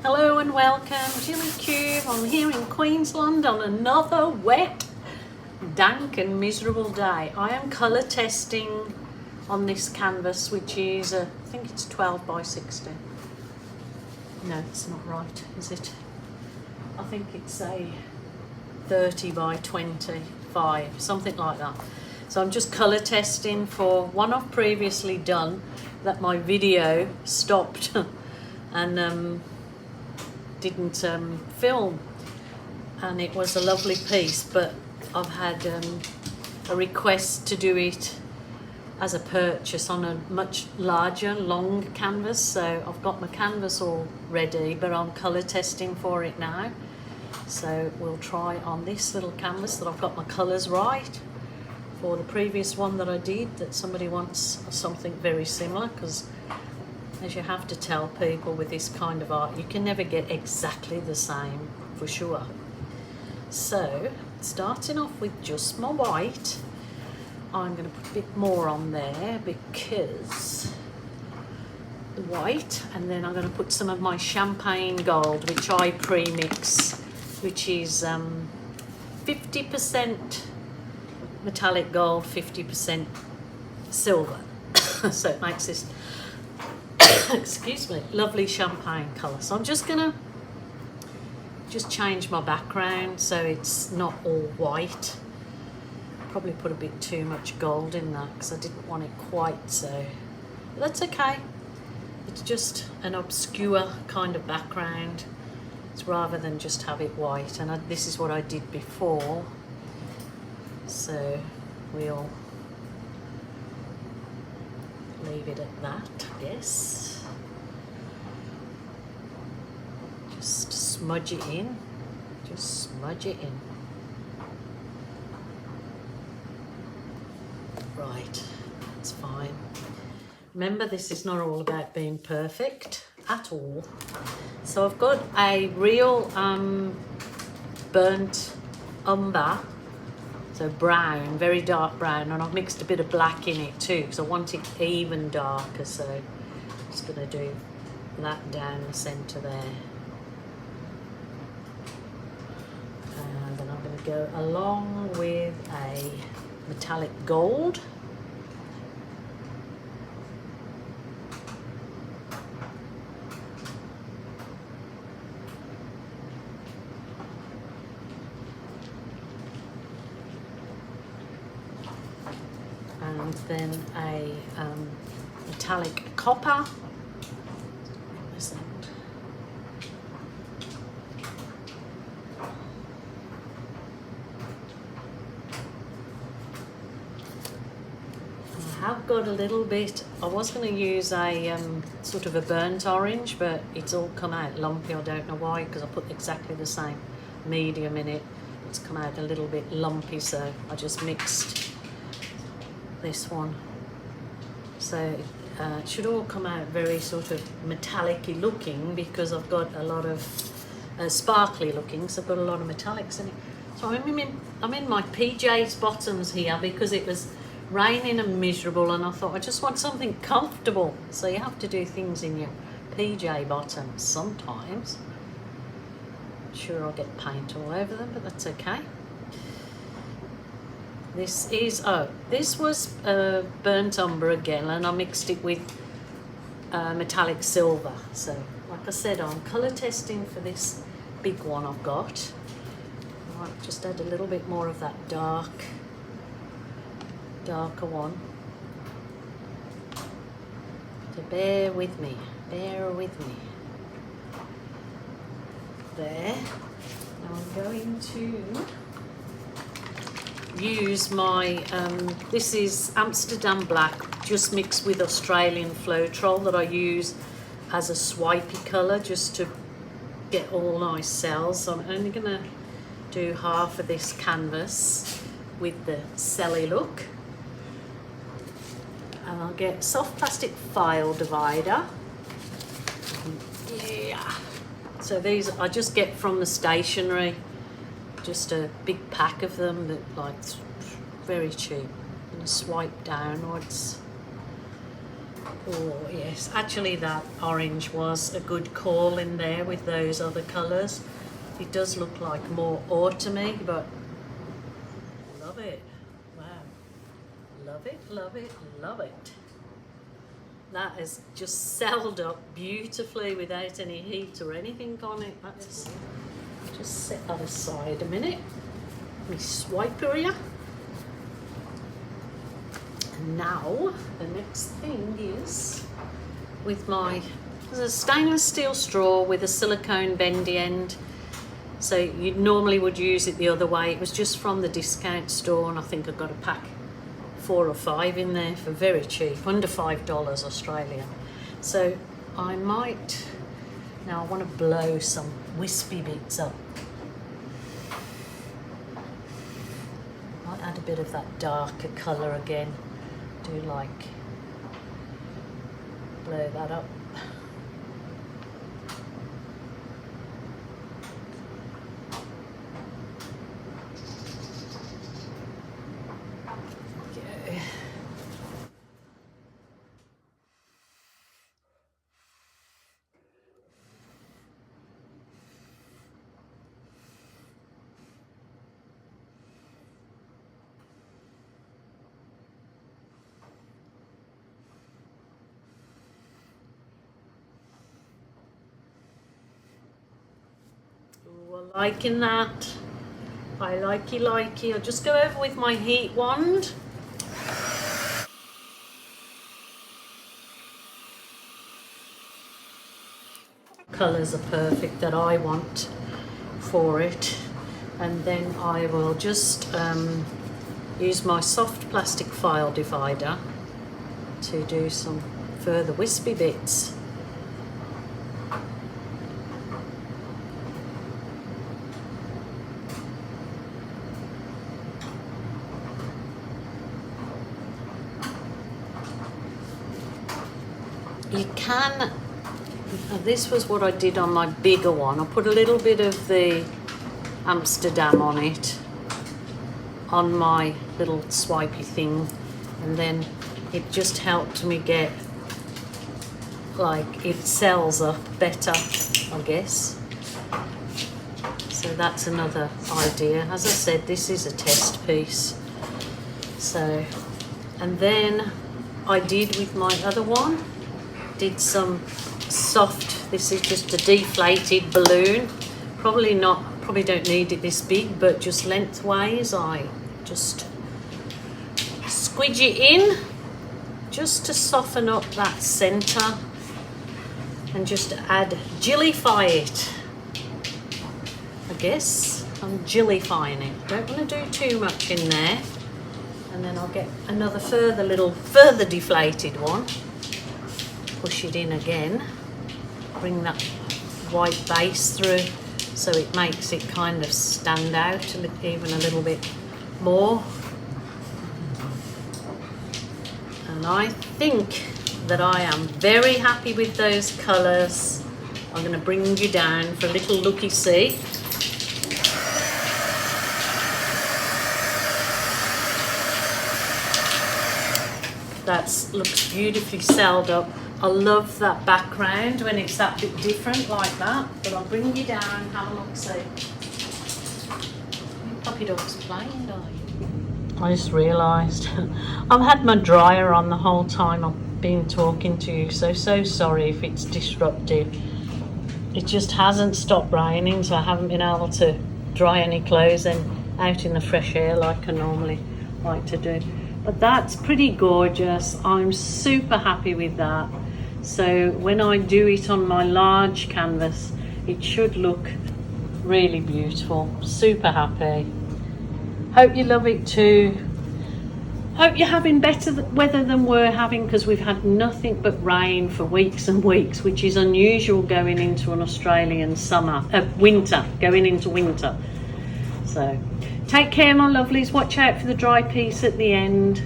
Hello and welcome, Gilly Cube. I'm here in Queensland on another wet, dank and miserable day. I am colour testing on this canvas, which is, I think it's 12 by 60. No, it's not right, is it? I think it's a 30 by 25, something like that. So I'm just colour testing for one I've previously done that my video stopped and didn't film, and it was a lovely piece, but I've had a request to do it as a purchase on a much larger long canvas, so I've got my canvas all ready, but I'm colour testing for it now. So we'll try on this little canvas that I've got my colours right. For the previous one that I did, that somebody wants something very similar, because as you have to tell people with this kind of art, you can never get exactly the same for sure. So starting off with just my white, I'm going to put a bit more on there because the white, and then I'm going to put some of my champagne gold, which I pre-mix, which is 50% metallic gold, 50% silver. So it makes this excuse me, lovely champagne colour. So I'm just gonna change my background so it's not all white. Probably put a bit too much gold in that because I didn't want it quite so, but that's okay. It's just an obscure kind of background. It's rather than just have it white, and this is what I did before. So we'll leave it at that, I guess. Just smudge it in. Just smudge it in. Right, that's fine. Remember, this is not all about being perfect at all. So I've got a real burnt umber, so brown, very dark brown, and I've mixed a bit of black in it too because I want it even darker. So I'm just going to do that down the centre there. And then I'm going to go along with a metallic gold. And then a metallic copper. What is that? I have got a little bit. I was going to use a sort of a burnt orange, but it's all come out lumpy. I don't know why, because I put exactly the same medium in it. It's come out a little bit lumpy, so I just mixed this one. So it should all come out very sort of metallic-y looking because I've got a lot of sparkly looking, so I've got a lot of metallics in it. So I'm in my PJs bottoms here because it was raining and miserable, and I thought I just want something comfortable. So you have to do things in your PJ bottoms sometimes. Sure, I'll get paint all over them, but that's okay. This is, this was burnt umber again, and I mixed it with metallic silver. So, like I said, I'm colour testing for this big one I've got. I might just add a little bit more of that darker one. So bear with me, bear with me. There. Now I'm going to use my, this is Amsterdam Black, just mixed with Australian Floetrol that I use as a swipey colour just to get all nice cells. So I'm only going to do half of this canvas with the celly look. And I'll get soft plastic file divider. Yeah. So these I just get from the stationery. Just a big pack of them that like very cheap. And swipe downwards. Oh yes, actually that orange was a good call in there with those other colours. It does look like more autumny, but love it. Wow. Love it, love it, love it. That is just celled up beautifully without any heat or anything on it. That's just set that aside a minute. Me swiper here. And now the next thing is with there's a stainless steel straw with a silicone bendy end. So you normally would use it the other way. It was just from the discount store, and I think I got a pack 4 or 5 in there for very cheap, under $5 Australian. So I might, now I want to blow some wispy bits up. Might add a bit of that darker colour again. Do like blow that up. Liking that. I likey. I'll just go over with my heat wand. Colours are perfect that I want for it, and then I will just use my soft plastic file divider to do some further wispy bits. You can, this was what I did on my bigger one. I put a little bit of the Amsterdam on it, on my little swipey thing, and then it just helped me get, like, it sells up better, I guess. So that's another idea. As I said, this is a test piece. So, and then I did with my other one, did some soft, this is just a deflated balloon, probably don't need it this big, but just lengthways I just squidge it in just to soften up that center and just add gillify it. I guess I'm gillifying it. Don't want to do too much in there, and then I'll get another further deflated one. Push it in again, bring that white base through so it makes it kind of stand out even a little bit more. And I think that I am very happy with those colours. I'm going to bring you down for a little looky-see. That looks beautifully celled up. I love that background when it's that bit different like that. But I'll bring you down, have a look-see. Puppy dog's playing, are you? I just realised I've had my dryer on the whole time I've been talking to you, so sorry if it's disruptive. It just hasn't stopped raining, so I haven't been able to dry any clothes out in the fresh air like I normally like to do. But that's pretty gorgeous. I'm super happy with that. So when I do it on my large canvas, it should look really beautiful. Super happy. Hope you love it too. Hope you're having better weather than we're having, because we've had nothing but rain for weeks and weeks, which is unusual going into an Australian winter, going into winter. So take care, my lovelies. Watch out for the dry piece at the end.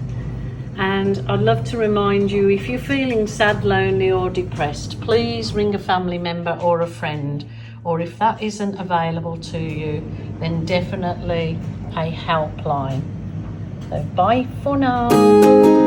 And I'd love to remind you, if you're feeling sad, lonely or depressed, please ring a family member or a friend. Or if that isn't available to you, then definitely a helpline. So bye for now.